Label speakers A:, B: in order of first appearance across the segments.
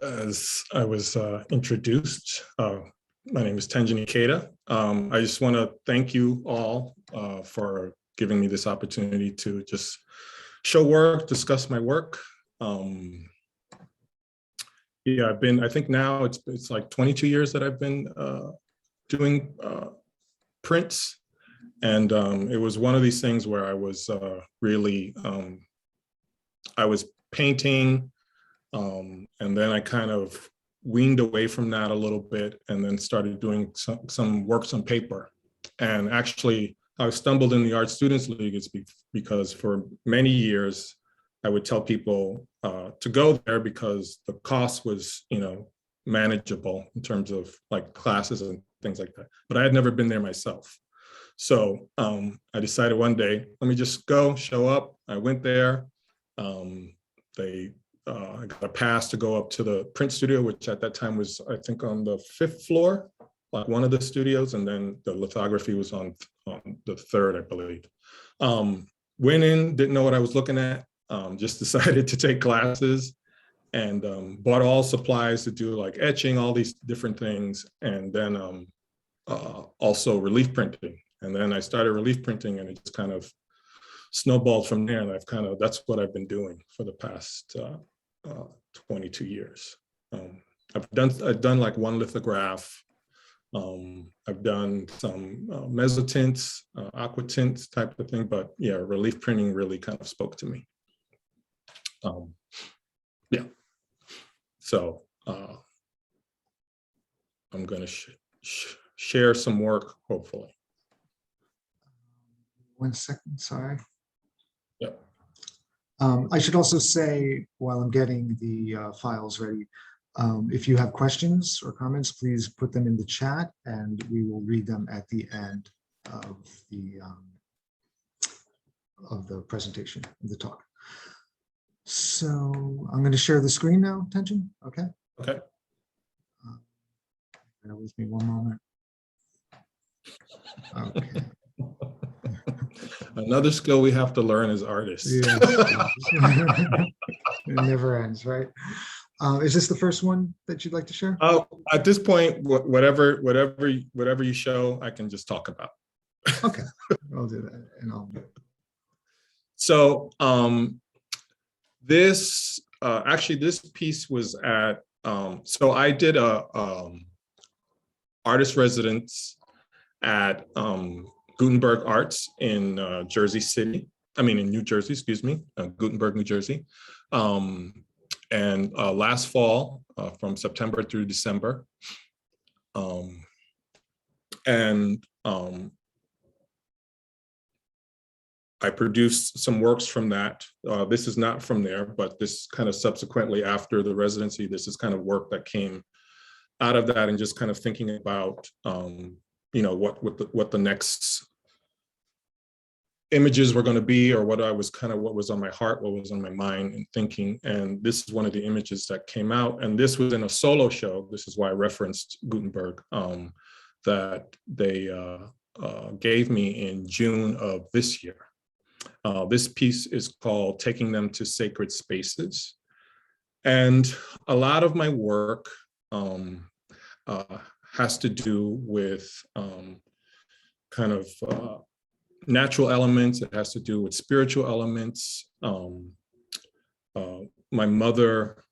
A: As I was introduced, my name is Tenjin Ikeda. I just want to thank you all for giving me this opportunity to just show work, discuss my work. Yeah, I think now it's like 22 years that I've been doing prints. And it was one of these things where I was really, I was painting, and then I kind of weaned away from that a little bit and then started doing some works on paper. And actually, I stumbled in the Art Students League because for many years, I would tell people to go there because the cost was, manageable in terms of like classes and things like that. But I had never been there myself. So I decided one day, let me just go, show up. I went there. I got a pass to go up to the print studio, which at that time was, I think, on the 5th floor, like one of the studios, and then the lithography was on the 3rd, I believe. Went in, didn't know what I was looking at, just decided to take classes and bought all supplies to do like etching, all these different things, and then also relief printing. And then I started relief printing and it just kind of snowballed from there. And that's what I've been doing for the past 22 years. I've done like one lithograph. I've done some mezzotints, aquatints type of thing, but yeah, relief printing really kind of spoke to me. Yeah, so I'm gonna share some work, hopefully.
B: 1 second, sorry.
A: Yeah.
B: I should also say, while I'm getting the files ready, if you have questions or comments, please put them in the chat and we will read them at the end of the presentation, of the talk. So I'm going to share the screen now, Tenjin. Okay.
A: Okay.
B: Bear with me one moment. Okay.
A: Another skill we have to learn as artists.
B: Yes. It never ends, right? Is this the first one that you'd like to share?
A: At this point, whatever you show, I can just talk about.
B: Okay, I'll do that, and I'll.
A: So this piece was at. So I did a artist residence at Gutenberg Arts in New Jersey, excuse me, Gutenberg, New Jersey. And last fall, from September through December. I produced some works from that. This is not from there, but this kind of subsequently after the residency, this is kind of work that came out of that and just kind of thinking about, what the next images were going to be, or what was on my heart, what was on my mind and thinking. And this is one of the images that came out. And this was in a solo show. This is why I referenced Gutenberg, that they gave me in June of this year. This piece is called Taking Them to Sacred Spaces. And a lot of my work has to do with kind of natural elements. It has to do with spiritual elements. My mother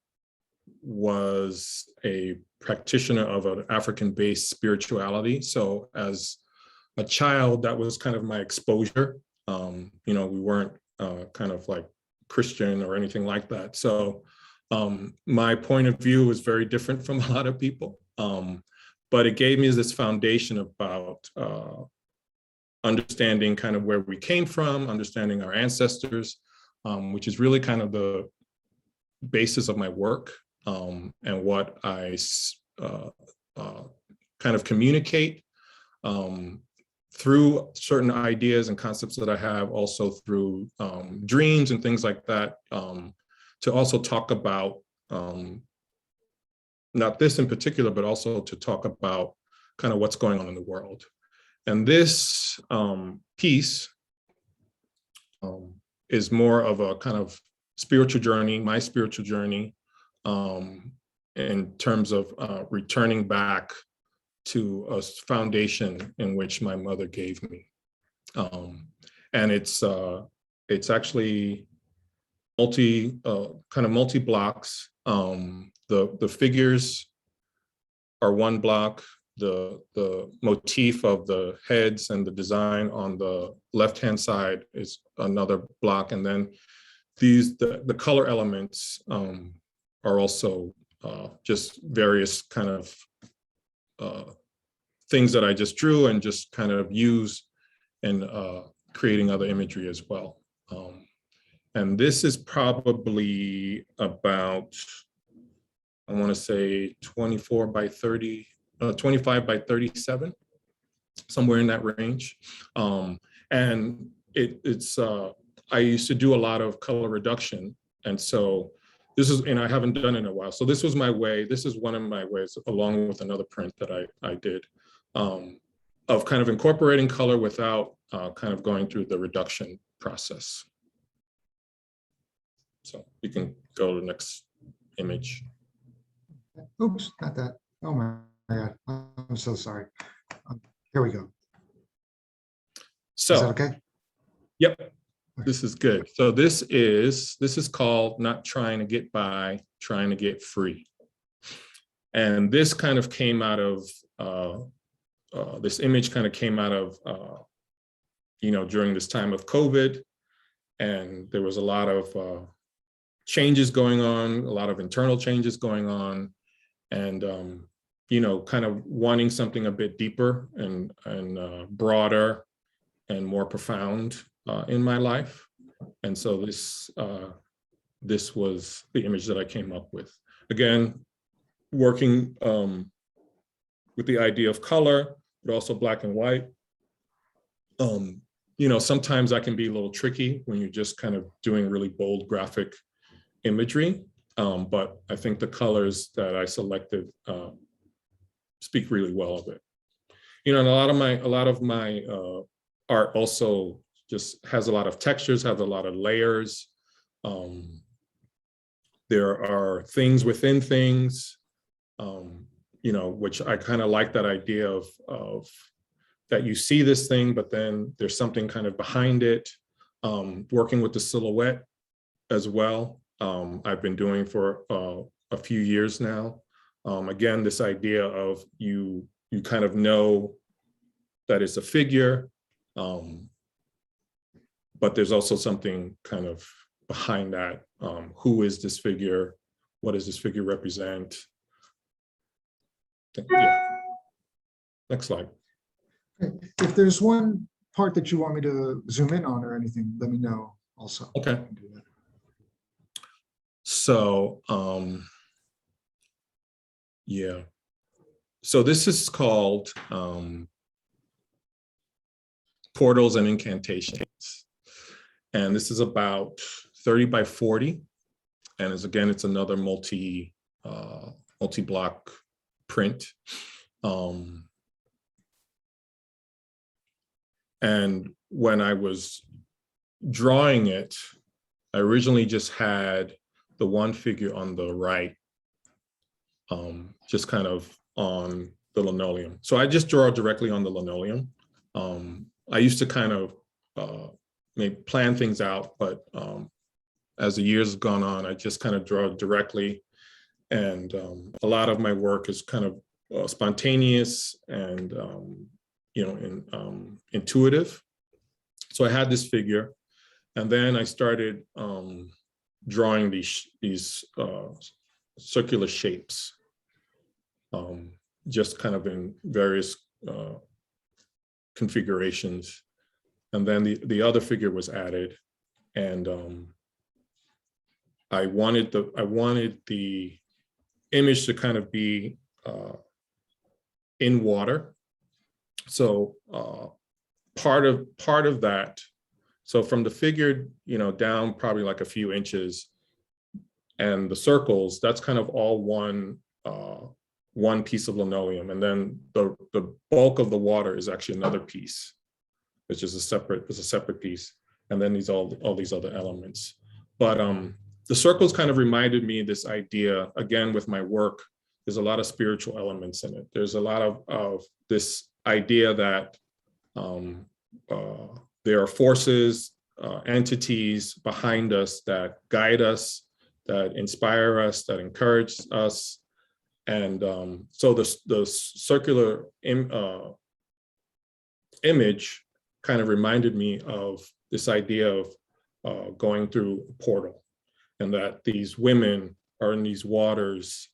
A: was a practitioner of an African-based spirituality. So as a child, that was kind of my exposure. We weren't kind of like Christian or anything like that. So my point of view was very different from a lot of people. But it gave me this foundation about understanding kind of where we came from, understanding our ancestors, which is really kind of the basis of my work, and what I kind of communicate through certain ideas and concepts that I have, also through dreams and things like that, to also talk about, not this in particular, but also to talk about kind of what's going on in the world. And this piece is more of a kind of spiritual journey, my spiritual journey, in terms of returning back to a foundation in which my mother gave me. And it's actually kind of multi blocks. The figures are one block. The motif of the heads and the design on the left-hand side is another block. And then the color elements are also just various kind of things that I just drew and just kind of use in creating other imagery as well. And this is probably about, I want to say 24 by 30, 25 by 37, somewhere in that range. And I used to do a lot of color reduction. And so and I haven't done it in a while. So this was my way, this is one of my ways, along with another print that I did, of kind of incorporating color without kind of going through the reduction process. So you can go to the next image.
B: Oops, not that. Oh my God, I'm so sorry. Here we go.
A: So,
B: is that okay?
A: Yep, this is good. So this is called Not Trying to Get By, Trying to Get Free. And this kind of came out of, this image kind of came out of, during this time of COVID. And there was a lot of changes going on, a lot of internal changes going on. And, kind of wanting something a bit deeper and broader and more profound in my life. And so this was the image that I came up with. Again, working with the idea of color, but also black and white. Sometimes that can be a little tricky when you're just kind of doing really bold graphic imagery. But I think the colors that I selected speak really well of it. And a lot of my art also just has a lot of textures, has a lot of layers. There are things within things, which I kind of like that idea of that you see this thing, but then there's something kind of behind it. Working with the silhouette as well. I've been doing for a few years now. Again, this idea of you kind of know that it's a figure, but there's also something kind of behind that. Who is this figure? What does this figure represent? Yeah. Next slide.
B: If there's one part that you want me to zoom in on or anything, let me know also.
A: Okay. So, yeah. So this is called Portals and Incantations. And this is about 30 by 40. And it's another multi-block print. And when I was drawing it, I originally just had the one figure on the right, just kind of on the linoleum. So I just draw directly on the linoleum. I used to kind of maybe plan things out, but as the years have gone on, I just kind of draw directly. And a lot of my work is kind of spontaneous and intuitive. So I had this figure, and then I started drawing these circular shapes, just kind of in various configurations. And then the other figure was added, and I wanted the image to kind of be in water. So part of that, so from the figure, down probably like a few inches, and the circles, that's kind of all one piece of linoleum, and then the bulk of the water is actually another piece, which is a separate piece, and then all these other elements. But the circles kind of reminded me of this idea, again, with my work, there's a lot of spiritual elements in it. There's a lot of this idea that there are forces, entities behind us that guide us, that inspire us, that encourage us. And so the circular image kind of reminded me of this idea of going through a portal, and that these women are in these waters,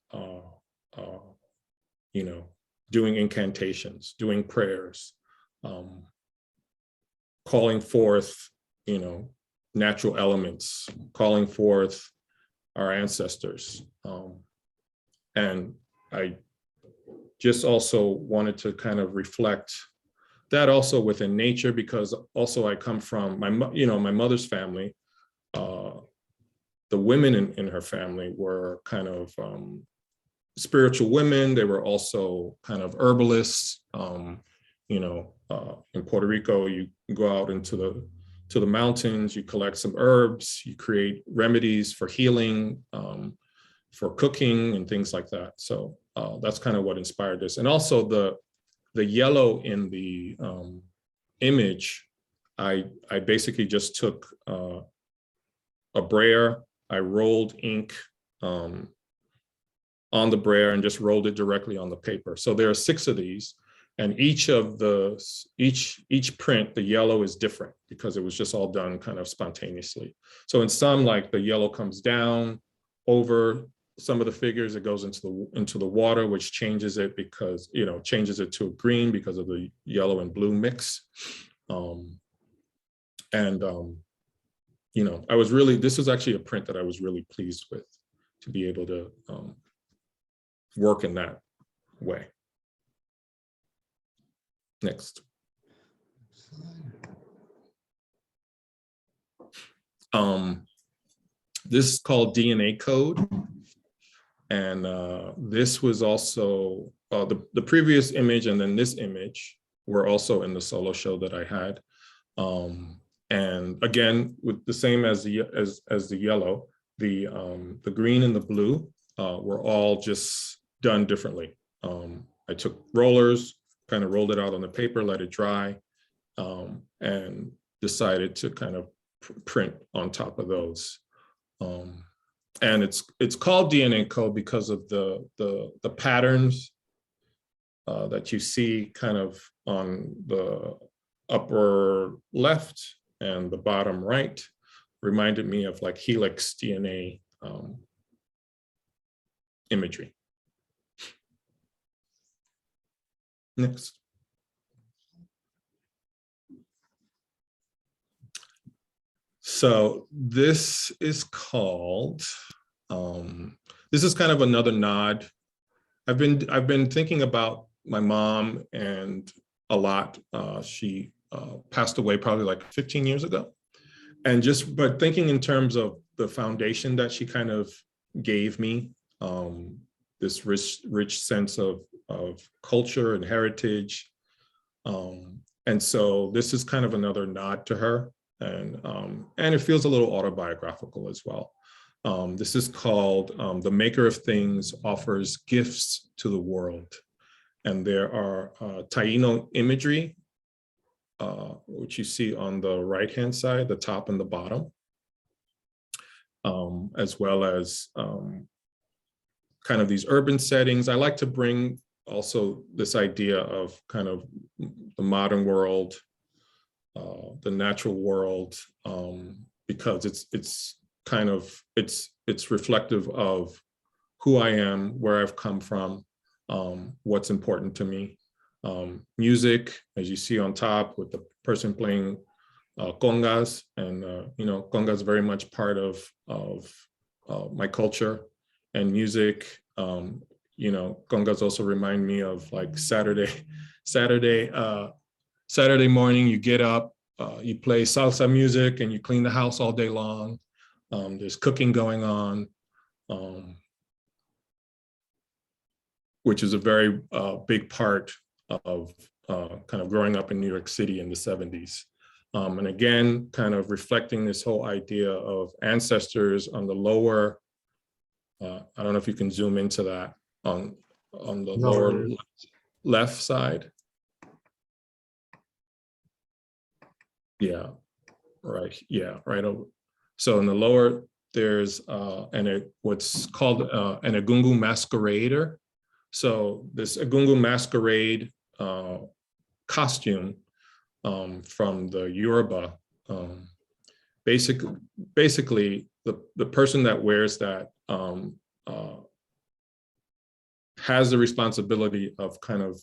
A: you know, doing incantations, doing prayers, calling forth, you know, natural elements, calling forth our ancestors. And I just also wanted to kind of reflect that also within nature, because also I come from my mother's family. The women in her family were kind of spiritual women. They were also kind of herbalists. You know, in Puerto Rico, you go out into the mountains, you collect some herbs, you create remedies for healing, for cooking and things like that. So that's kind of what inspired this. And also the yellow in the image, I basically just took a brayer, I rolled ink on the brayer and just rolled it directly on the paper. So there are 6 of these, and each print, the yellow is different because it was just all done kind of spontaneously. So in some, like the yellow comes down over some of the figures, it goes into the water, which changes it because, you know, changes it to a green because of the yellow and blue mix. You know, this was actually a print that I was really pleased with, to be able to work in that way. Next. This is called DNA Code. And this was also, the previous image and then this image were also in the solo show that I had. And again, with the same as the yellow, the green and the blue were all just done differently. I took rollers, kind of rolled it out on the paper, let it dry, and decided to kind of print on top of those. And it's called DNA Code because of the patterns that you see kind of on the upper left and the bottom right. Reminded me of like helix DNA imagery. Next. So this is called, this is kind of another nod. I've been thinking about my mom and a lot. She passed away probably like 15 years ago. And but thinking in terms of the foundation that she kind of gave me, this rich sense of culture and heritage. And so this is kind of another nod to her. And it feels a little autobiographical as well. This is called The Maker of Things Offers Gifts to the World. And there are Taino imagery, which you see on the right-hand side, the top and the bottom, as well as kind of these urban settings. I like to bring also this idea of kind of the modern world, the natural world, because it's kind of, it's reflective of who I am, where I've come from, what's important to me. Music, as you see on top with the person playing congas, and you know, congas is very much part of my culture and music. You know, congas also remind me of like Saturday morning, you get up, you play salsa music and you clean the house all day long. There's cooking going on, which is a very big part of kind of growing up in New York City in the 70s. And again, kind of reflecting this whole idea of ancestors on the lower, I don't know if you can zoom into that, on the lower left side. Yeah, right, yeah, right over. So in the lower, there's what's called an Gungu Masquerader. So this Gungu Masquerade costume from the Yoruba, basically the person that wears that has the responsibility of kind of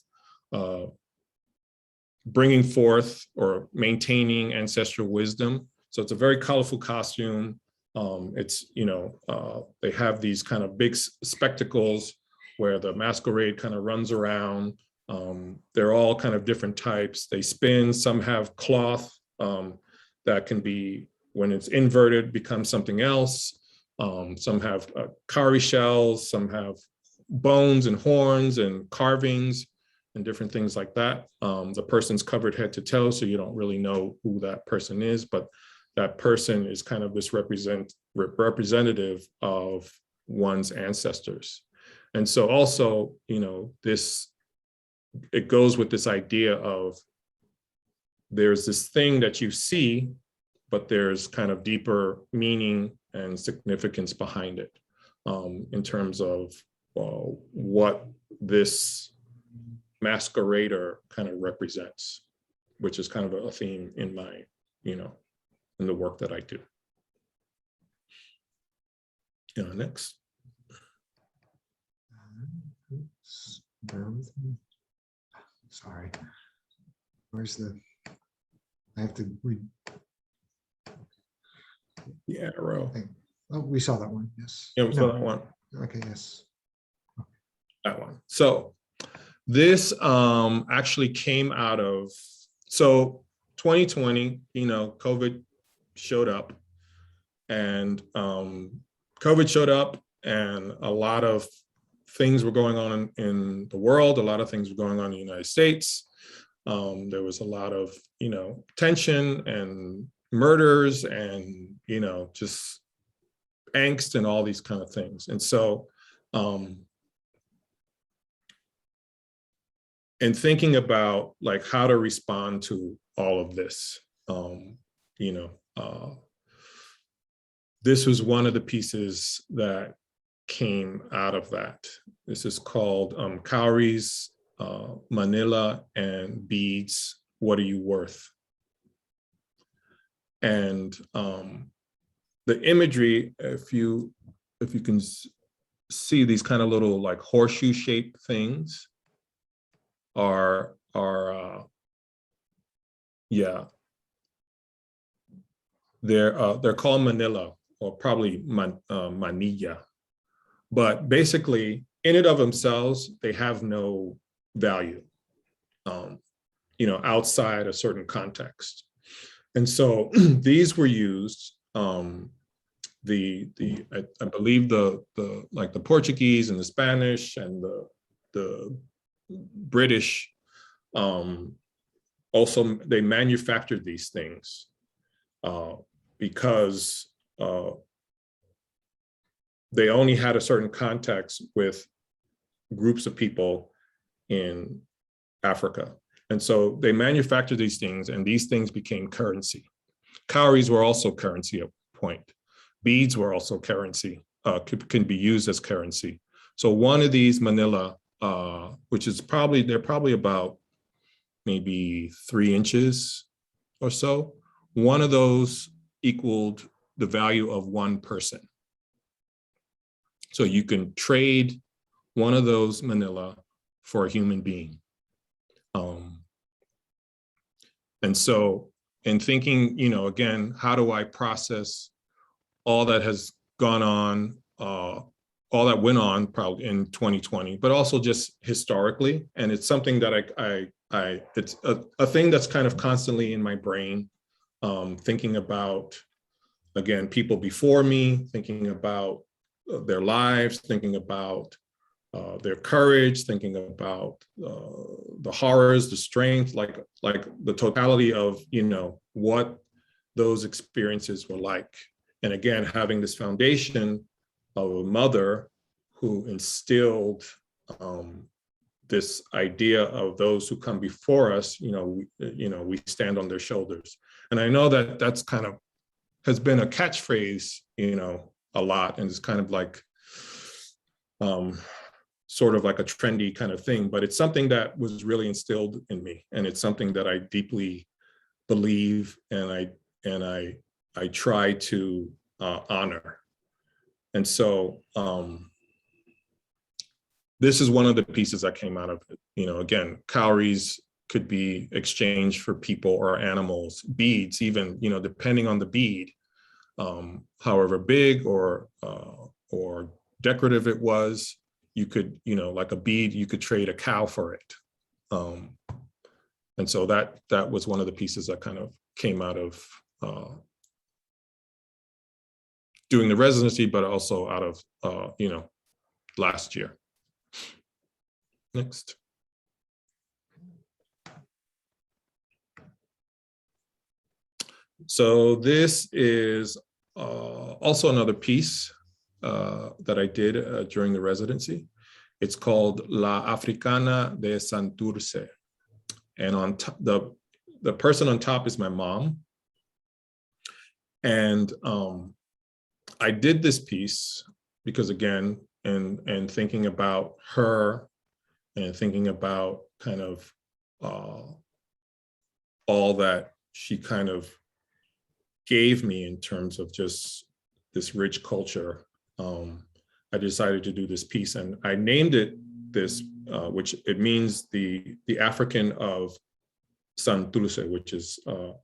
A: bringing forth or maintaining ancestral wisdom. So it's a very colorful costume. It's, they have these kind of big spectacles where the masquerade kind of runs around. They're all kind of different types. They spin, some have cloth that can be, when it's inverted, become something else. Some have cowrie shells, some have bones and horns and carvings and different things like that. The person's covered head to toe, so you don't really know who that person is, but that person is kind of this representative of one's ancestors. And so also, it goes with this idea of there's this thing that you see, but there's kind of deeper meaning and significance behind it, in terms of what this masquerader kind of represents, which is kind of a theme in my, in the work that I do. Next.
B: Oops, bear with me. Sorry. Where's I have to read.
A: The arrow.
B: Oh, we saw that one, yes.
A: Yeah, we saw that one.
B: Okay, yes.
A: That one. So this actually came out of, so 2020, COVID showed up, and COVID showed up, and a lot of things were going on in the world. A lot of things were going on in the United States. There was a lot of, tension and murders and, just angst and all these kind of things. And so, and thinking about like how to respond to all of this, this was one of the pieces that came out of that. This is called Cowries, Manila, and Beads, What Are You Worth? And the imagery, if you can see these kind of little like horseshoe shaped things are they're called Manila, or probably Manilla. But basically, in and of themselves, they have no value, outside a certain context. And so these were used, I believe the Portuguese and the Spanish and the British, also they manufactured these things because they only had a certain context with groups of people in Africa. And so they manufactured these things, and these things became currency. Cowries were also currency at one point. Beads were also currency, can be used as currency. So one of these Manila, which is they're probably about maybe 3 inches or so. One of those equaled the value of one person. So you can trade one of those Manila for a human being. And so in thinking, again, how do I process all that has gone on, all that went on probably in 2020, but also just historically. And it's something that it's a thing that's kind of constantly in my brain, thinking about, again, people before me, thinking about their lives, thinking about their courage, thinking about the horrors, the strength, like the totality of, you know, what those experiences were like. And again, having this foundation of a mother who instilled this idea of those who come before us, we stand on their shoulders. And I know that that's kind of has been a catchphrase, a lot, and it's kind of like sort of like a trendy kind of thing, but it's something that was really instilled in me, and it's something that I deeply believe, and I try to honor. And so this is one of the pieces that came out of it. Again, cowries could be exchanged for people or animals, beads, even, depending on the bead, however big or decorative it was, you could, like a bead, you could trade a cow for it. And so that was one of the pieces that kind of came out of doing the residency, but also out of, last year. Next. So this is also another piece that I did during the residency. It's called La Africana de Santurce. And on top, the person on top is my mom. And I did this piece because, again, and thinking about her and thinking about kind of all that she kind of gave me in terms of just this rich culture, I decided to do this piece, and I named it this, which it means the African of Santurce, which is a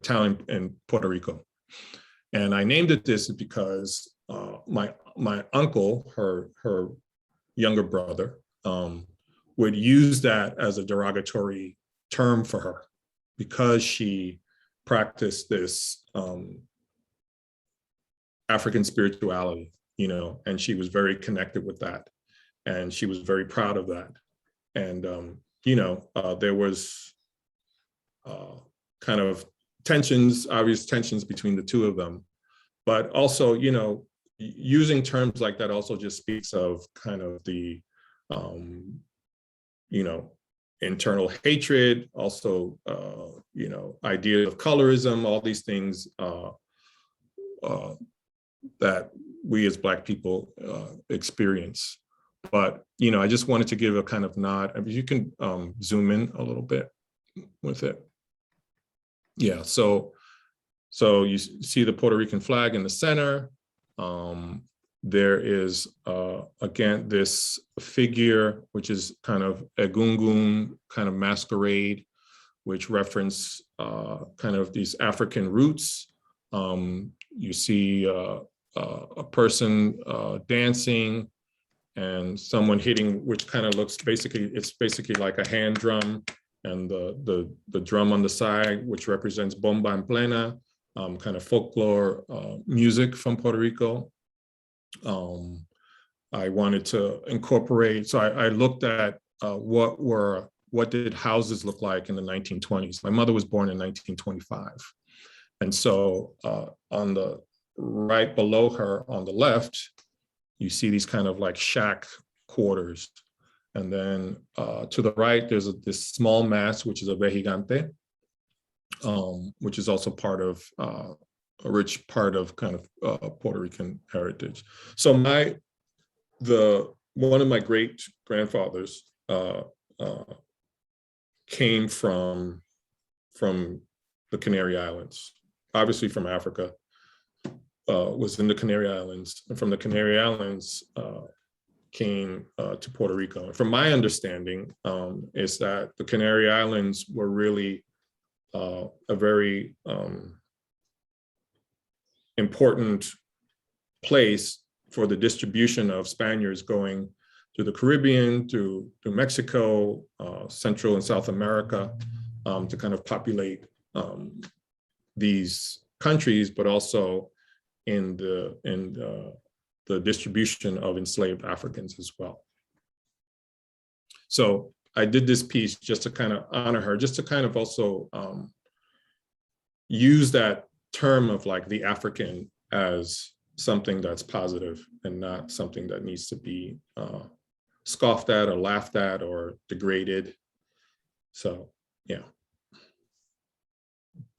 A: town in Puerto Rico. And I named it this because my uncle, her younger brother, would use that as a derogatory term for her because she practiced this African spirituality, and she was very connected with that, and she was very proud of that. And there was kind of obvious tensions between the two of them, but also, using terms like that also just speaks of kind of the, internal hatred, also, idea of colorism, all these things that we as Black people experience. But, I just wanted to give a kind of nod. I mean, you can zoom in a little bit with it. Yeah, so you see the Puerto Rican flag in the center. There is, again, this figure, which is kind of a Gungu kind of masquerade, which reference kind of these African roots. You see a person dancing and someone hitting, which kind of looks it's basically like a hand drum, and the drum on the side, which represents bomba en plena, kind of folklore music from Puerto Rico. I wanted to incorporate, so I looked at what did houses look like in the 1920s. My mother was born in 1925. And so on the right below her on the left, you see these kind of like shack quarters. And then to the right, there's this small mass, which is a vejigante, which is also part of a rich part of kind of Puerto Rican heritage. So one of my great grandfathers came from the Canary Islands, obviously from Africa, was in the Canary Islands, and from the Canary Islands came to Puerto Rico. And from my understanding is that the Canary Islands were really a very important place for the distribution of Spaniards going to the Caribbean, to Mexico, Central and South America, to kind of populate these countries, but also in the distribution of enslaved Africans as well. So I did this piece just to kind of honor her, just to kind of also use that term of like the African as something that's positive and not something that needs to be scoffed at or laughed at or degraded. So, yeah.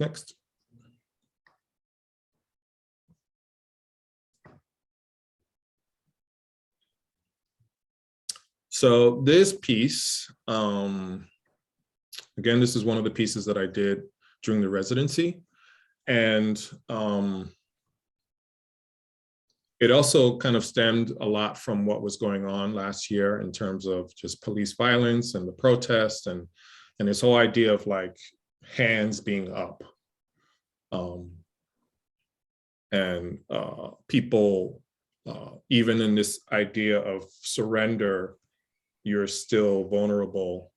A: Next. So this piece, again, this is one of the pieces that I did during the residency. And it also kind of stemmed a lot from what was going on last year in terms of just police violence and the protests and this whole idea of like hands being up. And people, even in this idea of surrender, you're still vulnerable.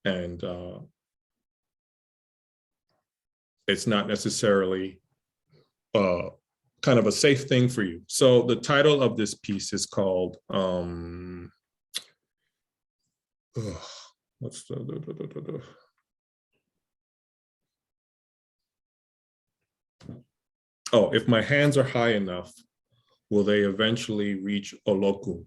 A: And it's not necessarily kind of a safe thing for you. So the title of this piece is called, what's the, oh, if my hands are high enough, will they eventually reach Olokun?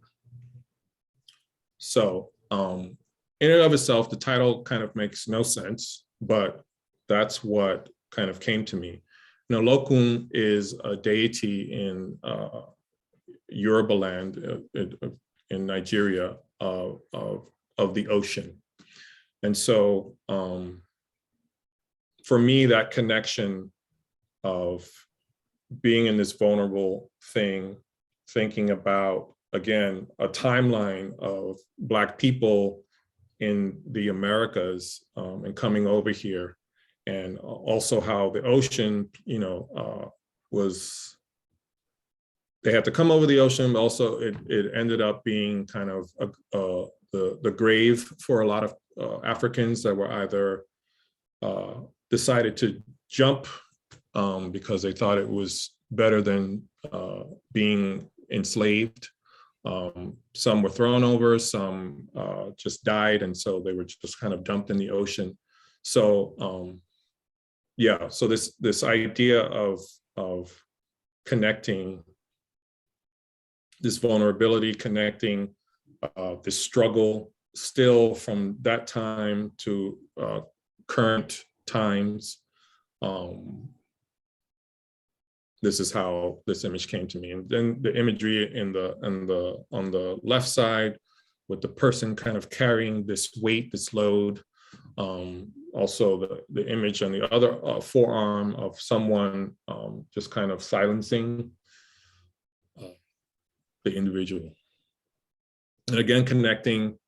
A: So in and of itself, the title kind of makes no sense, but that's what kind of came to me. Now, Olokun is a deity in Yoruba land in Nigeria of the ocean. And so for me, that connection of being in this vulnerable thing, thinking about, again, a timeline of Black people in the Americas and coming over here, and also how the ocean, you know, was, they had to come over the ocean, but also it ended up being kind of the grave for a lot of Africans that were either decided to jump because they thought it was better than being enslaved. Some were thrown over, some just died, and so they were just kind of dumped in the ocean. So yeah, so this idea of connecting, this vulnerability, connecting this struggle still from that time to current times. This is how this image came to me. And then the imagery on the left side with the person kind of carrying this weight, this load. Also the image on the other forearm of someone just kind of silencing the individual. And again, connecting,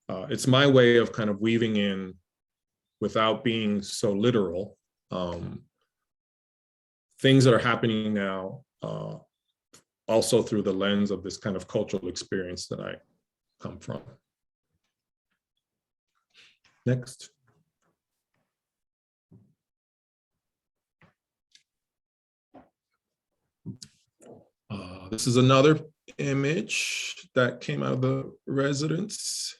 A: it's my way of kind of weaving in, without being so literal, things that are happening now, also through the lens of this kind of cultural experience that I come from. Next. This is another image that came out of the residence.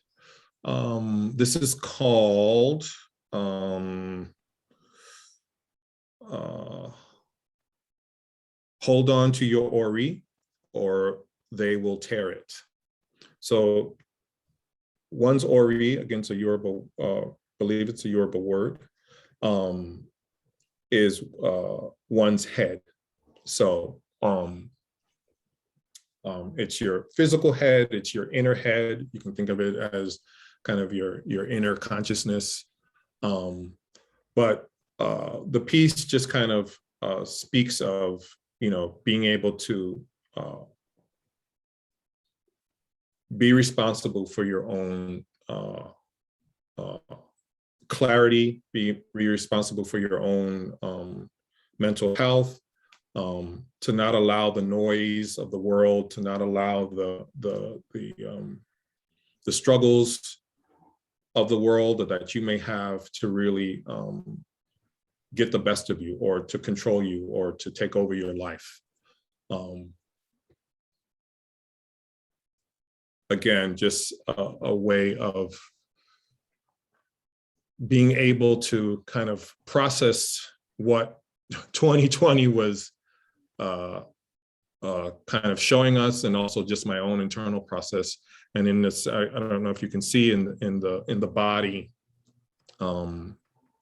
A: This is called Hold On To Your Ori, or They Will Tear It. So one's Ori, against a Yoruba, believe it's a Yoruba word, is one's head. So it's your physical head, it's your inner head. You can think of it as kind of your inner consciousness. But the piece just kind of speaks of, you know, being able to be responsible for your own clarity, be responsible for your own mental health, to not allow the noise of the world, to not allow the struggles of the world that you may have to really get the best of you, or to control you, or to take over your life. again, just a way of being able to kind of process what 2020 was kind of showing us, and also just my own internal process. And in this, I don't know if you can see in the body, in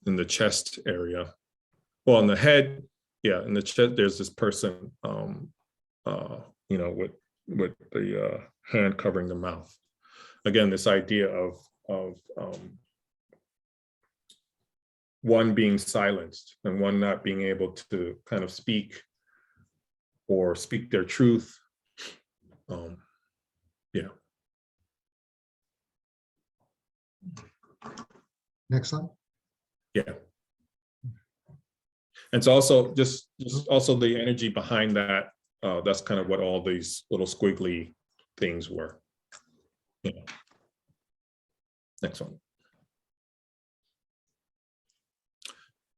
A: the chest area, well, in the head, yeah, in the chest, there's this person, you know, with the hand covering the mouth. Again, this idea of one being silenced and one not being able to kind of speak or speak their truth. Yeah.
B: Next slide.
A: Yeah. And it's also just also the energy behind that. That's kind of what all these little squiggly things were. Yeah. Next one.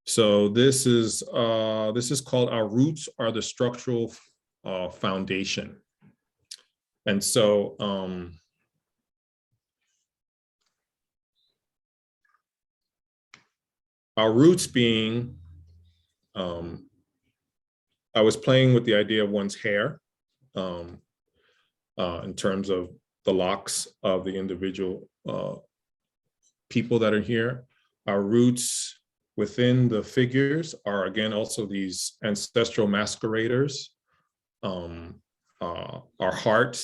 A: So this is called Our Roots Are the Structural Foundation. And so our roots being, I was playing with the idea of one's hair in terms of the locks of the individual people that are here. Our roots within the figures are, again, also these ancestral masqueraders. Our heart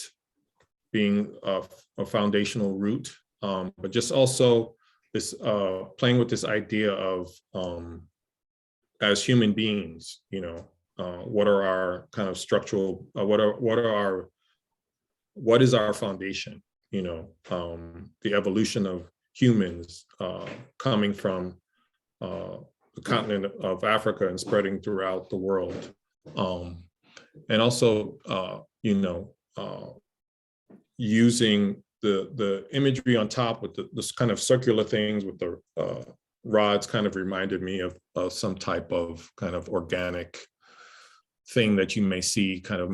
A: being a foundational root, but just also this playing with this idea of as human beings, you know, what are our kind of structural, what is our foundation, you know, the evolution of humans coming from the continent of Africa and spreading throughout the world. And also, you know, using the imagery on top with this kind of circular things with the rods kind of reminded me of some type of kind of organic thing that you may see kind of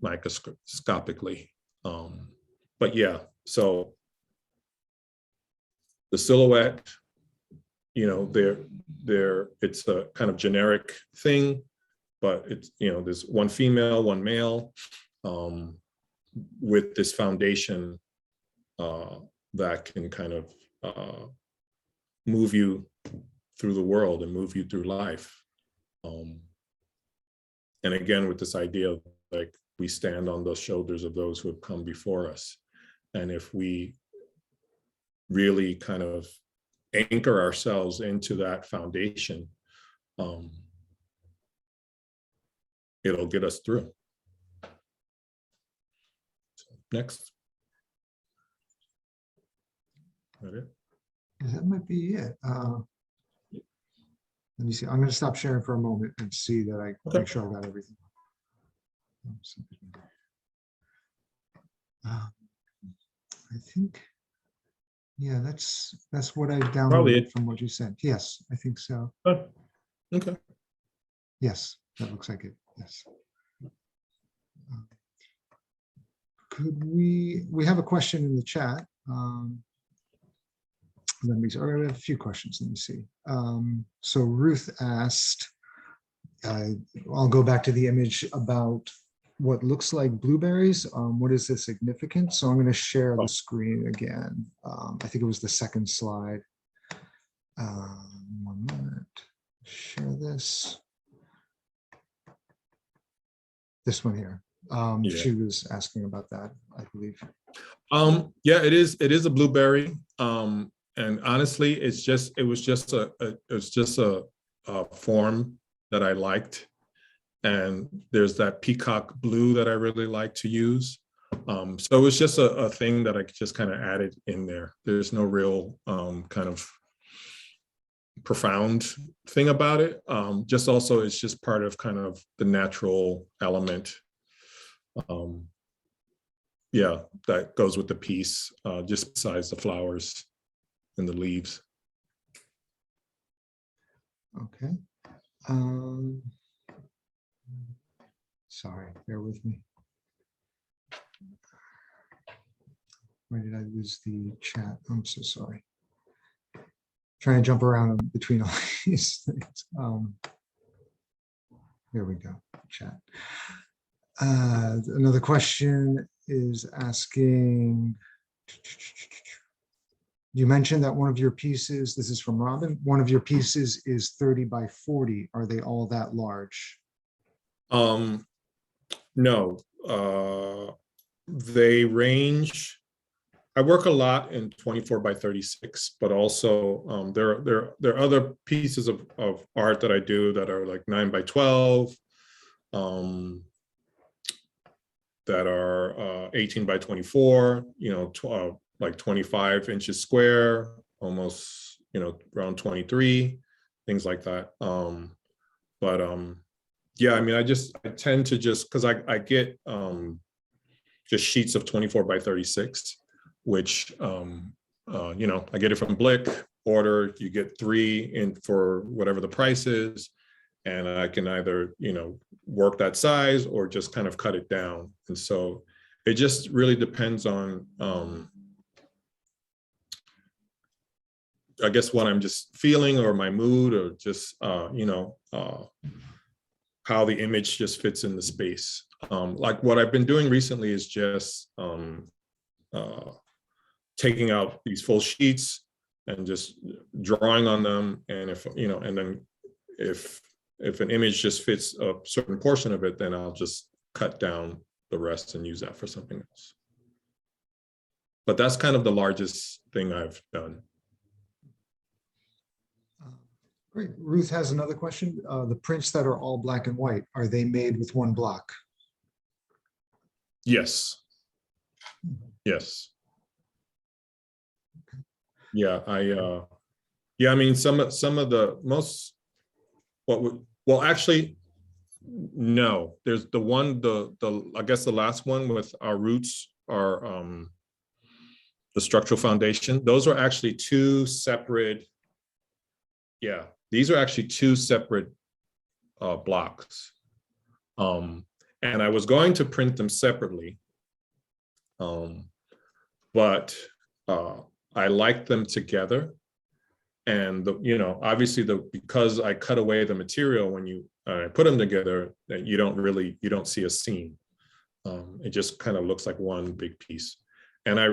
A: microscopically. But yeah, so the silhouette, you know, it's a kind of generic thing, but it's, you know, there's one female, one male, with this foundation that can kind of move you through the world and move you through life. And again, with this idea of like, we stand on the shoulders of those who have come before us. And if we really kind of anchor ourselves into that foundation, it'll get us through. So, next. That it?
B: That might be it. Let me see. I'm going to stop sharing for a moment and see that I make sure I got everything. I think, yeah, that's what I downloaded from what you said. Yes, I think so.
A: Okay.
B: Yes, that looks like it. Yes. Could we have a question in the chat? Let me, or we have a few questions. Let me see. So Ruth asked, I'll go back to the image about what looks like blueberries. What is the significance? So I'm going to share the screen again. I think it was the second slide. 1 minute. Share this. This one here.
A: Yeah.
B: She was asking about that, I believe.
A: Yeah, it is a blueberry. And honestly, it was just a form that I liked. And there's that peacock blue that I really like to use. So it was just a thing that I just kind of added in there. There's no real kind of profound thing about it. Just also, it's just part of kind of the natural element. Yeah, that goes with the piece, just besides the flowers and the leaves.
B: Okay. Sorry, bear with me. Why did I lose the chat? I'm so sorry. Trying to jump around between all these things. There we go, chat. Another question is asking, you mentioned that one of your pieces, this is from Robin, one of your pieces is 30 by 40. Are they all that large?
A: No, they range. I work a lot in 24 by 36, but also there are other pieces of art that I do that are like 9 by 12, that are 18 by 24, like 25 inches square, almost, around 23, things like that. Yeah, I mean, I tend to just, because I get just sheets of 24 by 36, which, I get it from Blick, order, you get 3 in for whatever the price is. And I can either, work that size or just kind of cut it down. And so it just really depends on, I guess, what I'm just feeling or my mood, or just, how the image just fits in the space. Like what I've been doing recently is just taking out these full sheets and just drawing on them. And and then if an image just fits a certain portion of it, then I'll just cut down the rest and use that for something else. But that's kind of the largest thing I've done.
B: Great. Ruth has another question. The prints that are all black and white, are they made with one block?
A: Yes. Yes. Yeah, I mean, some of the most, actually, no, there's the one, I guess the last one with our roots are the structural foundation. Those are actually two separate, these are actually two separate blocks. And I was going to print them separately, but I like them together. And obviously because I cut away the material when you put them together, that you don't see a seam. It just kind of looks like one big piece. And I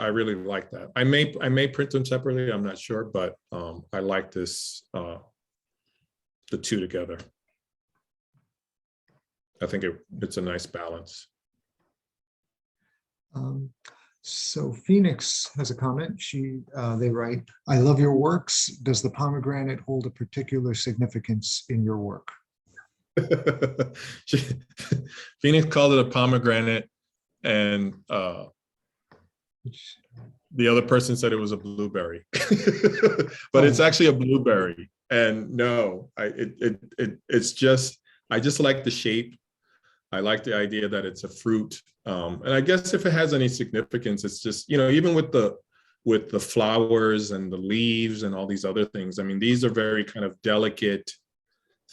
A: really like that. I may print them separately, I'm not sure, but I like this, the two together. I think it's a nice balance.
B: So Phoenix has a comment. They write, "I love your works. Does the pomegranate hold a particular significance in your work?"
A: Phoenix called it a pomegranate, and the other person said it was a blueberry, but it's actually a blueberry. And no, it's just, I just like the shape. I like the idea that it's a fruit. And I guess if it has any significance, it's just, even with the flowers and the leaves and all these other things, I mean, these are very kind of delicate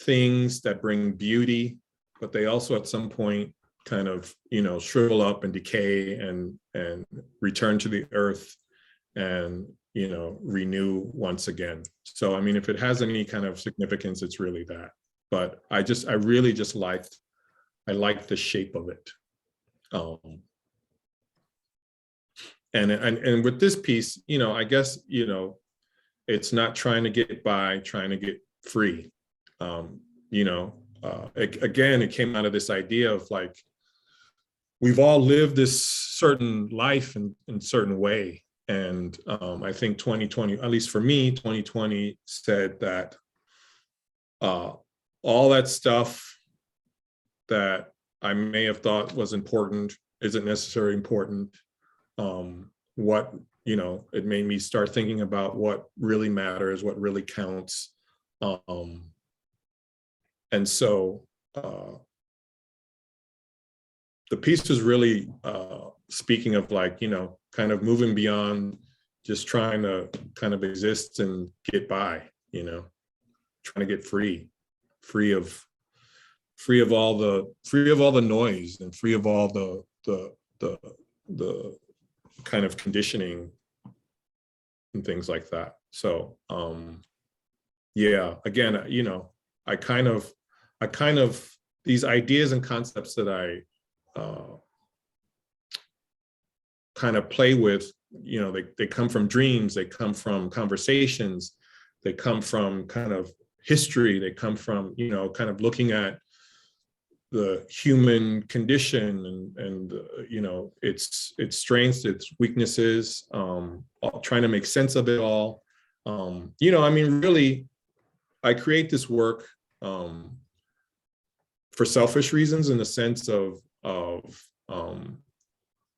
A: things that bring beauty, but they also at some point kind of, shrivel up and decay and return to the earth and, renew once again. So, I mean, if it has any kind of significance, it's really that. But I really just liked the shape of it. And with this piece, I guess, it's not trying to get by, trying to get free. Again, it came out of this idea of like, we've all lived this certain life in a certain way. And I think 2020, at least for me, 2020 said that all that stuff that I may have thought was important isn't necessarily important. It made me start thinking about what really matters, what really counts. And so the piece was really speaking of like, kind of moving beyond just trying to kind of exist and get by, trying to get free of all the noise and free of all the kind of conditioning and things like that. So yeah, again, you know, I kind of these ideas and concepts that I kind of play with, you know, they come from dreams, they come from conversations, they come from kind of history, they come from, you know, kind of looking at the human condition and you know, its strengths, its weaknesses, trying to make sense of it all. You know, I mean, really, I create this work for selfish reasons, in the sense of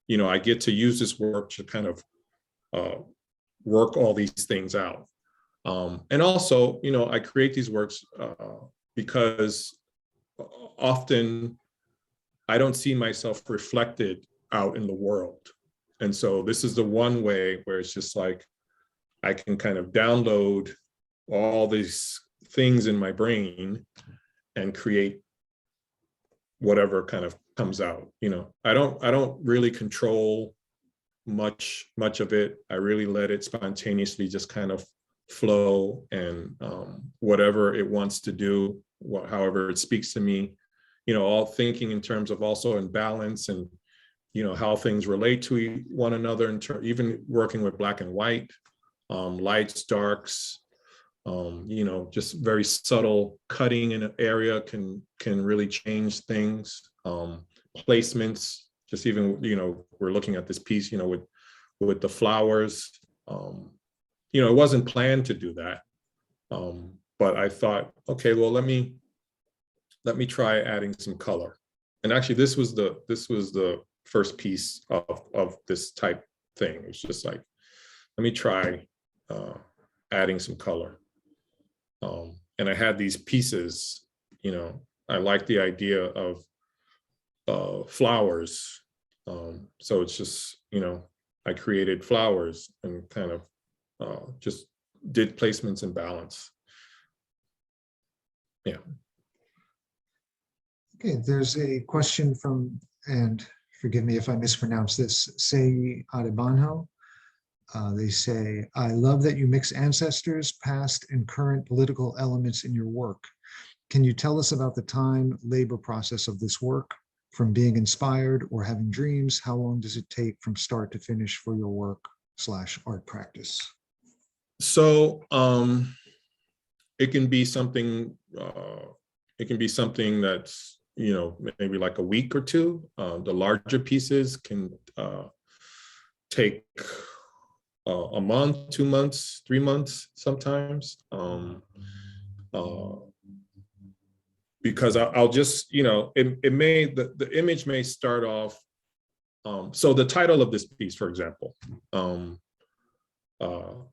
A: you know, I get to use this work to kind of work all these things out. And also, you know, I create these works because often I don't see myself reflected out in the world. And so this is the one way where it's just like, I can kind of download all these things in my brain and create whatever kind of comes out. You know, I don't really control much of it. I really let it spontaneously just kind of flow, and whatever it wants to do, however it speaks to me, you know, all thinking in terms of also in balance, and, you know, how things relate to one another, even working with black and white, lights, darks, you know, just very subtle cutting in an area can really change things. Placements, just even, you know, we're looking at this piece, you know, with the flowers, you know, it wasn't planned to do that. But I thought, okay, well, let me try adding some color. And actually this was the first piece of this type thing. It was just like, let me try adding some color. And I had these pieces, you know, I like the idea of flowers. So it's just, you know, I created flowers and kind of just did placements in balance. Yeah.
B: Okay, there's a question from, and forgive me if I mispronounce this, Sei Adebanho. They say, I love that you mix ancestors, past and current political elements in your work. Can you tell us about the time, labor process of this work? From being inspired or having dreams, how long does it take from start to finish for your work / art practice?
A: So it can be something that's, you know, maybe like a week or two. The larger pieces can take a month, 2 months, 3 months sometimes. Because I'll just, you know, the image may start off. So the title of this piece, for example,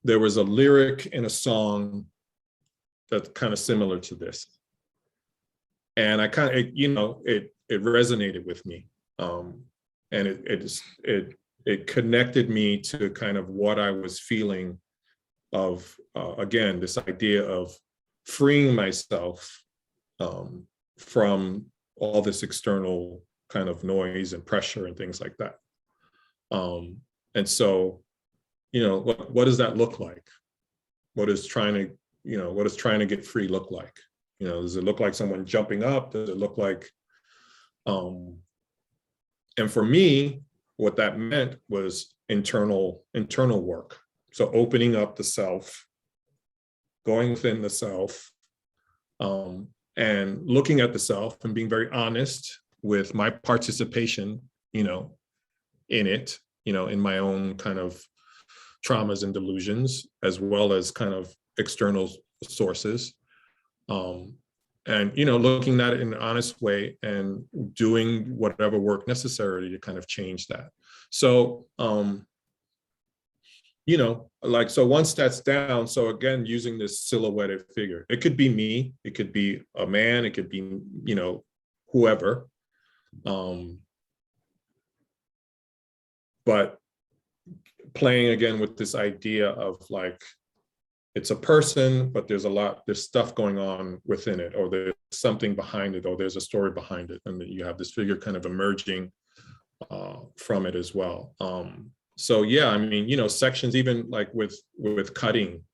A: there was a lyric in a song that's kind of similar to this. And I kind of, you know, it resonated with me. And it connected me to kind of what I was feeling of, again, this idea of freeing myself from all this external kind of noise and pressure and things like that. And so, you know, what does that look like? What is trying to get free look like? You know, does it look like someone jumping up? Does it look like, and for me, what that meant was internal work. So opening up the self, going within the self, and looking at the self and being very honest with my participation, you know, in it, you know, in my own kind of traumas and delusions, as well as kind of external sources. And, you know, looking at it in an honest way and doing whatever work necessary to kind of change that. So, you know, like, so once that's down, so again, using this silhouetted figure, it could be me, it could be a man, it could be, you know, whoever. But playing again with this idea of like, it's a person, but there's stuff going on within it, or there's something behind it, or there's a story behind it. And then you have this figure kind of emerging from it as well. So yeah, I mean, sections, even like with cutting,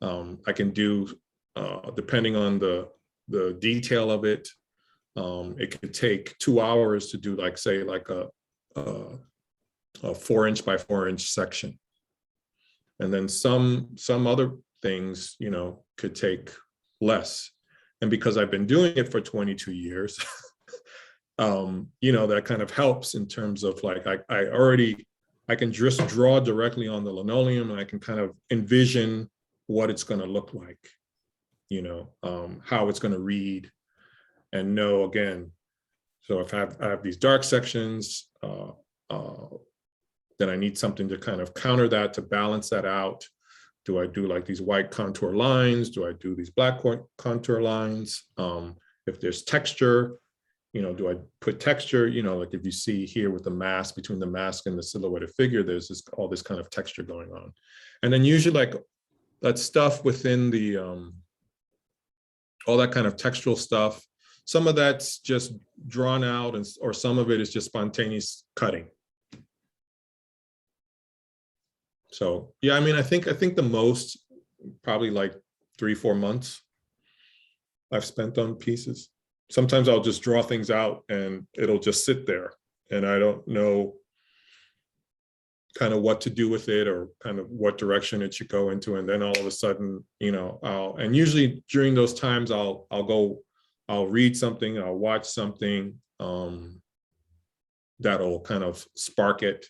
A: I can do, depending on the detail of it, it could take 2 hours to do, like, say, like a 4-inch by 4-inch section. And then some other things, could take less. And because I've been doing it for 22 years, that kind of helps in terms of, like, I can just draw directly on the linoleum, and I can kind of envision what it's going to look like, how it's going to read, and know, again, so if I have these dark sections, then I need something to kind of counter that, to balance that out. Do I do like these white contour lines? Do I do these black contour lines? If there's texture, do I put texture? Like if you see here with the mask, between the mask and the silhouetted figure, there's all this kind of texture going on. And then usually, like, that stuff within the, all that kind of textural stuff, some of that's just drawn out, or some of it is just spontaneous cutting. So yeah, I mean, I think the most, probably like 3-4 months I've spent on pieces. Sometimes I'll just draw things out and it'll just sit there, and I don't know kind of what to do with it, or kind of what direction it should go into. And then all of a sudden, and usually during those times, I'll read something, I'll watch something, that'll kind of spark it.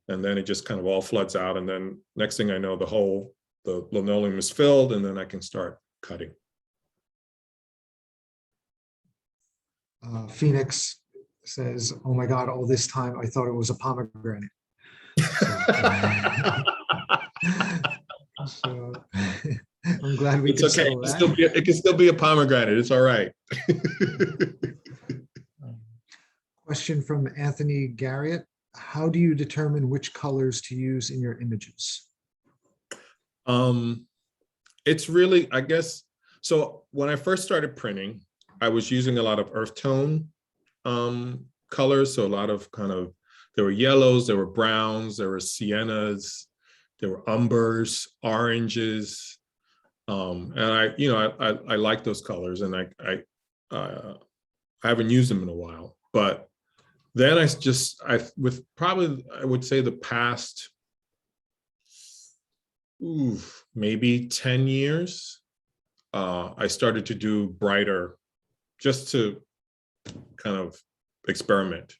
A: And then it just kind of all floods out. And then next thing I know, the linoleum is filled, and then I can start cutting.
B: Phoenix says, "Oh my God, all this time I thought it was a pomegranate." So, I'm glad we
A: It's
B: could
A: okay.
B: settle that.
A: It can still be a pomegranate. It's all right.
B: Question from Anthony Garriott. How do you determine which colors to use in your images?
A: It's really, I guess, so when I first started printing, I was using a lot of earth tone colors. So a lot of there were yellows, there were browns, there were siennas, there were umbers, oranges. And I like those colors, and I haven't used them in a while. But then I would say the past, maybe 10 years, I started to do brighter, just to kind of experiment.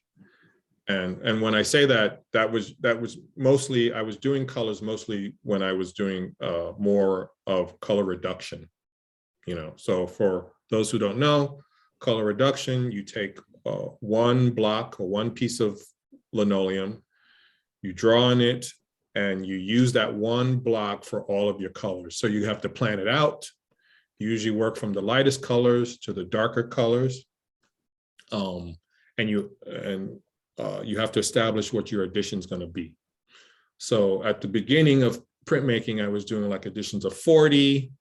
A: And when I say that was mostly, I was doing colors mostly when I was doing more of color reduction. So for those who don't know, color reduction, you take one block or one piece of linoleum, you draw on it, and you use that one block for all of your colors. So you have to plan it out. You usually work from the lightest colors to the darker colors. And you have to establish what your edition is going to be. So at the beginning of printmaking, I was doing like editions of 40,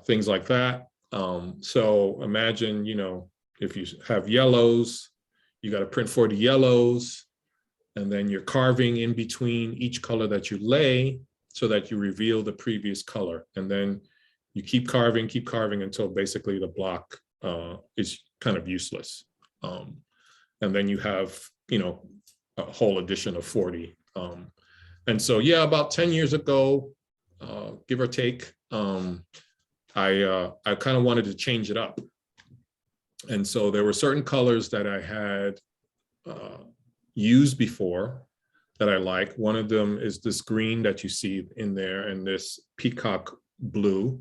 A: things like that. So imagine, if you have yellows, you got to print 40 yellows, and then you're carving in between each color that you lay so that you reveal the previous color. And then you keep carving until basically the block is kind of useless. And then you have, a whole edition of 40. And so, yeah, about 10 years ago, give or take, I kind of wanted to change it up. And so there were certain colors that I had used before that I like. One of them is this green that you see in there, and this peacock blue.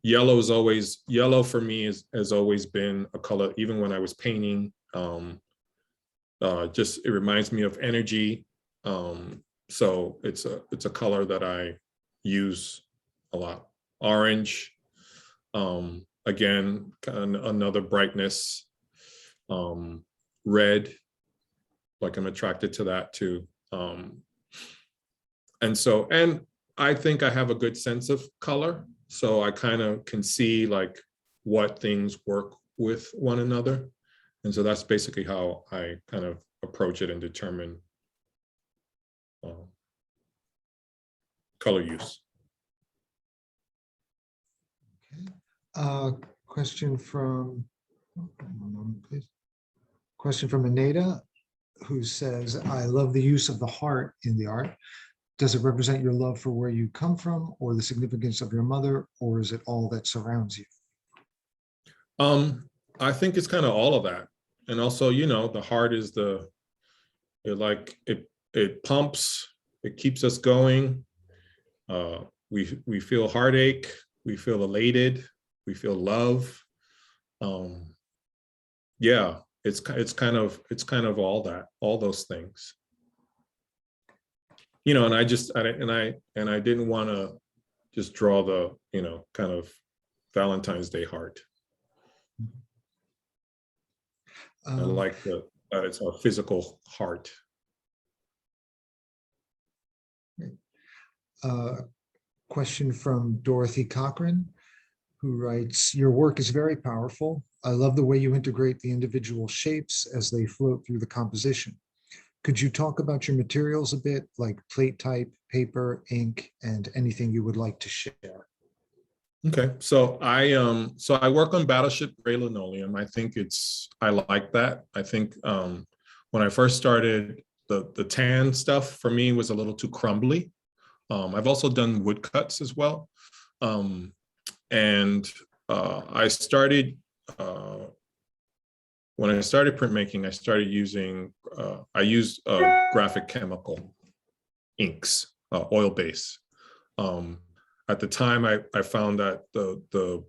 A: Yellow for me has always been a color, even when I was painting. It reminds me of energy. So it's a color that I use a lot. Orange, again, another brightness. Red, like I'm attracted to that too. And I think I have a good sense of color. So I kind of can see like what things work with one another. And so that's basically how I kind of approach it and determine color use.
B: Question from, one moment, please. Question from Aneda, who says, I love the use of the heart in the art. Does it represent your love for where you come from or the significance of your mother, or is it all that surrounds you?
A: I think it's kind of all of that. And also, you know, the heart is it pumps, it keeps us going. We feel heartache, we feel elated, we feel love. Yeah, it's kind of all that, all those things. You know, and I didn't want to just draw the, you know, kind of Valentine's Day heart. I like that it's a physical heart.
B: Question from Dorothy Cochran, who writes, your work is very powerful. I love the way you integrate the individual shapes as they float through the composition. Could you talk about your materials a bit, like plate type, paper, ink, and anything you would like to share?
A: Okay, so I work on Battleship Gray linoleum. I think I like that. I think when I first started, the tan stuff for me was a little too crumbly. I've also done woodcuts as well. I started, when I started printmaking, I started using, I used graphic chemical inks, oil base. At the time, I found that the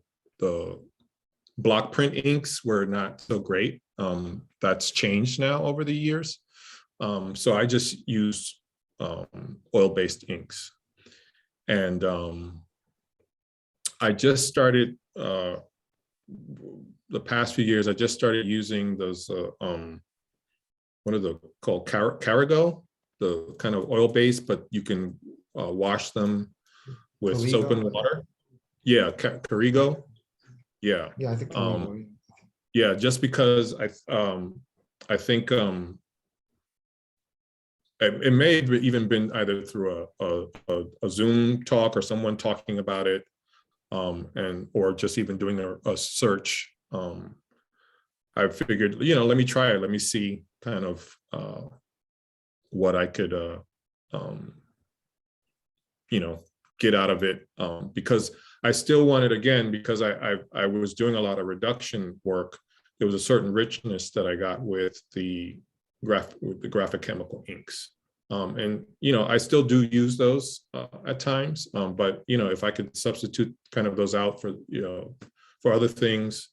A: block print inks were not so great. That's changed now over the years. So I just use oil-based inks. And I just started, the past few years, I just started using those, what are they called? Carigo, the kind of oil-based, but you can wash them with
B: Carigo.
A: soap and water. Yeah, Carigo. Yeah.
B: Yeah, I think Carigo,
A: yeah, just because I think it may have even been either through a Zoom talk or someone talking about it, or just even doing a search. I figured, you know, let me try it. Let me see kind of what I could, you know, get out of it, because I still wanted, again, because I was doing a lot of reduction work. There was a certain richness that I got with the graphic chemical inks. And, you know, I still do use those at times, but, you know, if I could substitute kind of those out for, you know, for other things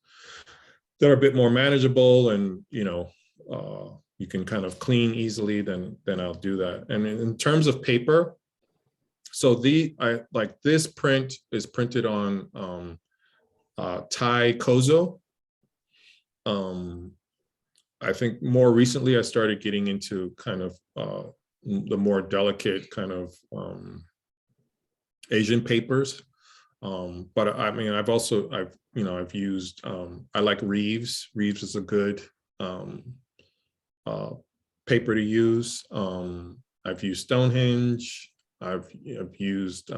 A: that are a bit more manageable and, you know, you can kind of clean easily, then I'll do that. And in terms of paper, so like this print is printed on Thai Kozo. I think more recently I started getting into kind of the more delicate kind of Asian papers. But I mean, I've used, I like Reeves. Reeves is a good paper to use. I've used Stonehenge. I've used,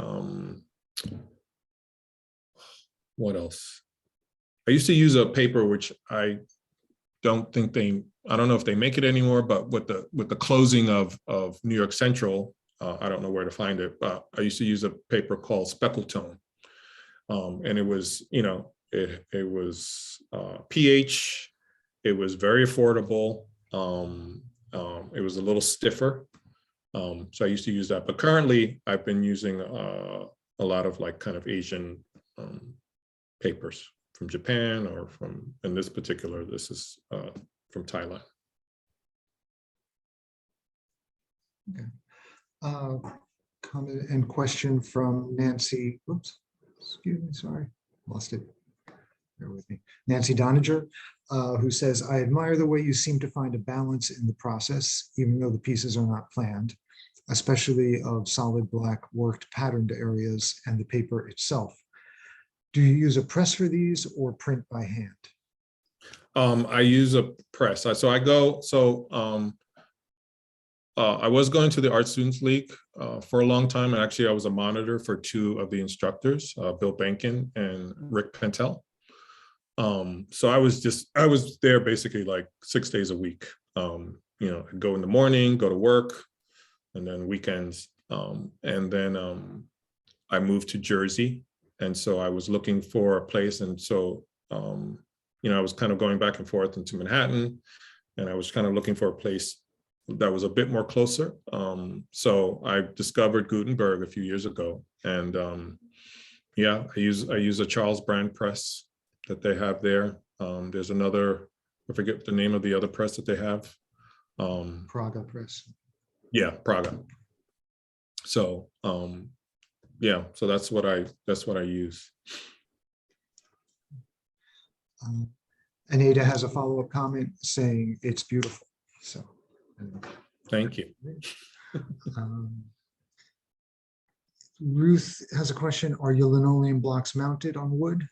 A: what else? I used to use a paper which I don't know if they make it anymore, but with the closing of New York Central, I don't know where to find it, but I used to use a paper called Speckletone. And it was, you know, it was pH, it was very affordable. It was a little stiffer. So I used to use that, but currently I've been using a lot of like kind of Asian papers from Japan, or from, in this particular, this is from Thailand.
B: Okay. Comment and question from Nancy. Oops, excuse me, sorry, lost it. Bear with me. Nancy Doninger, who says, I admire the way you seem to find a balance in the process, even though the pieces are not planned, especially of solid black worked patterned areas and the paper itself. Do you use a press for these or print by hand?
A: I use a press. So I was going to the Art Students League for a long time. And actually, I was a monitor for two of the instructors, Bill Bankin and Rick Pentel. So I was there basically like 6 days a week. You know, I'd go in the morning, go to work, and then weekends. And then I moved to Jersey. And so I was looking for a place. And so, you know, I was kind of going back and forth into Manhattan, and I was kind of looking for a place that was a bit more closer. So I discovered Gutenberg a few years ago. And yeah, I use a Charles Brand press that they have there. There's another, I forget the name of the other press that they have.
B: Praga Press.
A: Yeah, Praga. So yeah, so that's what I use.
B: Anita has a follow-up comment saying it's beautiful. So
A: Thank you.
B: Ruth has a question. Are your linoleum blocks mounted on wood?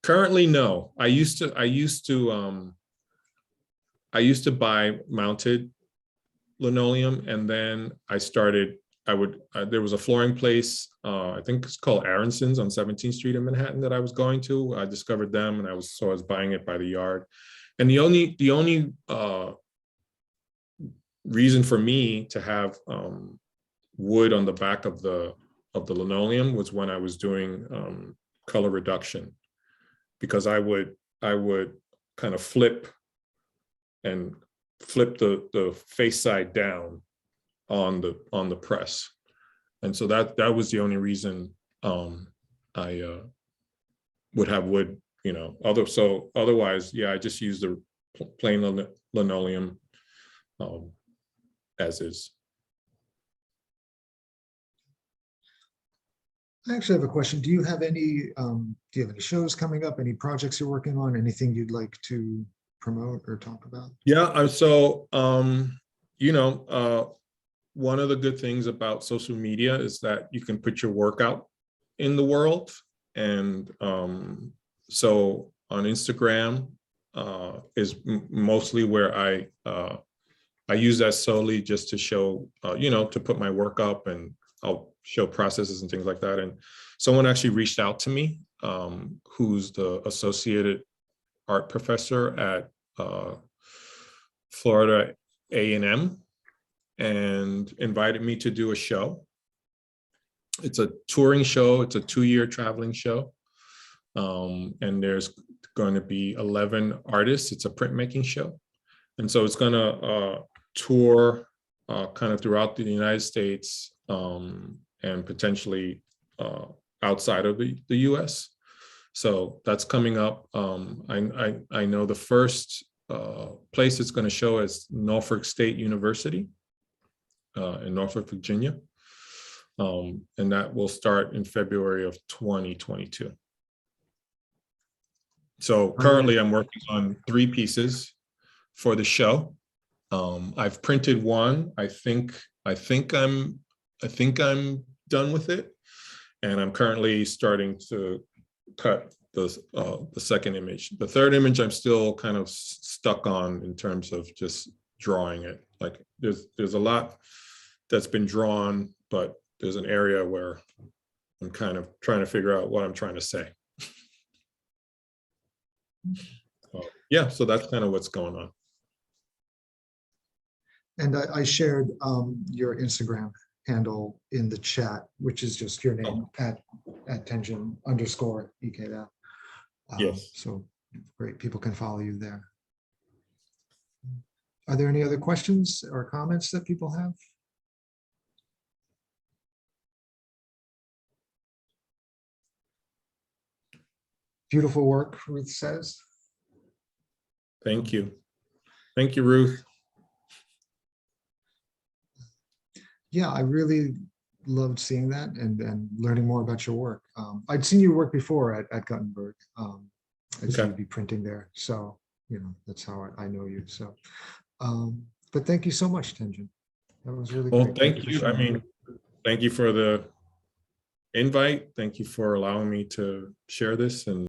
A: Currently, no. I used to buy mounted linoleum, and then there was a flooring place, I think it's called Aronson's on 17th Street in Manhattan that I was going to. I discovered them, and I was buying it by the yard. And the only reason for me to have wood on the back of the linoleum was when I was doing color reduction, because I would kind of flip the face side down on the press. And so that was the only reason I would have wood, you know. Otherwise, yeah, I just use the plain linoleum as is.
B: I actually have a question. Do you have any shows coming up? Any projects you're working on? Anything you'd like to promote or talk about?
A: Yeah, you know, one of the good things about social media is that you can put your work out in the world. And so on Instagram is mostly where I use that solely just to show, you know, to put my work up, and I'll show processes and things like that. And someone actually reached out to me, who's the associated art professor at Florida A&M, and invited me to do a show. It's a touring show. It's a 2-year traveling show. And there's going to be 11 artists. It's a printmaking show. And so it's going to tour kind of throughout the United States, and potentially outside of the US. So that's coming up. I know the first place it's going to show is Norfolk State University in Norfolk, Virginia. And that will start in February of 2022. So currently I'm working on 3 pieces for the show. I've printed one. I think I'm done with it. And I'm currently starting to cut the second image. The third image I'm still kind of stuck on in terms of just drawing it. Like there's a lot that's been drawn, but there's an area where I'm kind of trying to figure out what I'm trying to say. Yeah, so that's kind of what's going on.
B: And I shared your Instagram handle in the chat, which is just your name at Tenjin _ Ikeda.
A: Yes.
B: So great, people can follow you there. Are there any other questions or comments that people have? Beautiful work, Ruth says.
A: Thank you. Thank you, Ruth.
B: Yeah, I really loved seeing that and learning more about your work. I'd seen your work before at Gutenberg. I'd seen you be printing there. So, you know, that's how I know you. So, but thank you so much, Tenjin. That was really
A: well,
B: great.
A: Thank you. I mean, thank you for the invite. Thank you for allowing me to share this. And